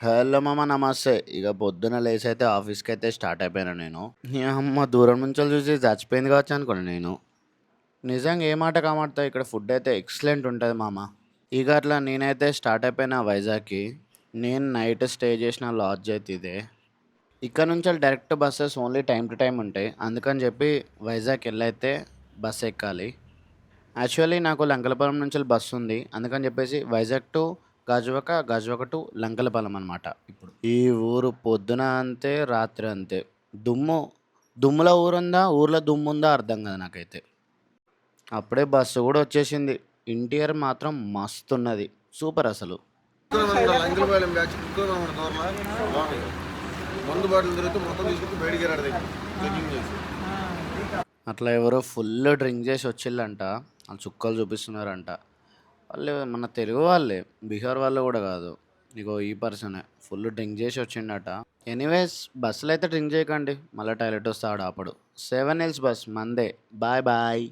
Hello మామ నమస్తే. ఇక పొద్దున లేచైతే ఆఫీస్‌కైతే స్టార్ట్ అయిపోయాను నేను. యమ్మ దూరం నుంచెల్లి చూసి చచ్చిపోయింది కావచ్చు అనుకున్నా నేను. నిజంగా ఏ మాట కామాటతో ఇక్కడ ఫుడ్ అయితే ఎక్సలెంట్ ఉంటది మామ. ఇక అట్లా నేనైతే స్టార్ట్ అయిపోయిన వైజాగ్‌కి. నేను నైట్ స్టే చేసిన లాడ్జ్ అయితే ఇదే. ఇక్కడ నుంచెల్లి direct buses only time to time ఉంటాయి. అందుకని చెప్పి వైజాగ్ ఎళ్ళైతే బస్ ఎక్కాలి. యాక్చువల్లీ నాకు లంకలపాలెం నుంచెల్లి బస్సుంది. అందుకని చెప్పేసి వైజాగ్ టు గాజువాక, గాజువాక టు లంకలపాలెం అనమాట ఇప్పుడు. ఈ ఊరు పొద్దున అంతే, రాత్రి అంతే. దుమ్ము, దుమ్ముల ఊరుందా, ఊర్లో దుమ్ముందా అర్థం కాదు నాకైతే. అప్పుడే బస్సు కూడా వచ్చేసింది. ఇంటీరియర్ మాత్రం మస్తున్నది. సూపర్ అసలు. లంకెలపాలెం బ్యాచ్ దూరంలో మందు బాటిల్ దొరికితే మొత్తం తీసుకొచ్చి బయటికి చెకింగ్ చేసి అట్లా ఎవరో ఫుల్ డ్రింక్ చేసి వచ్చిళ్ళంట. వాళ్ళు చుక్కలు చూపిస్తున్నారంట. వాళ్ళు మన తెలుగు వాళ్ళే. బీహార్ వాళ్ళు కూడా కాదు. ఇగో ఈ పర్సనే ఫుల్ డ్రింక్ చేసి వచ్చిండట. ఎనీవేస్ బస్సులో అయితే డ్రింక్ చేయకండి. మళ్ళీ టాయిలెట్ వస్తే ఆడ ఆపడు. 7 హిల్స్ బస్ మందే. Bye bye.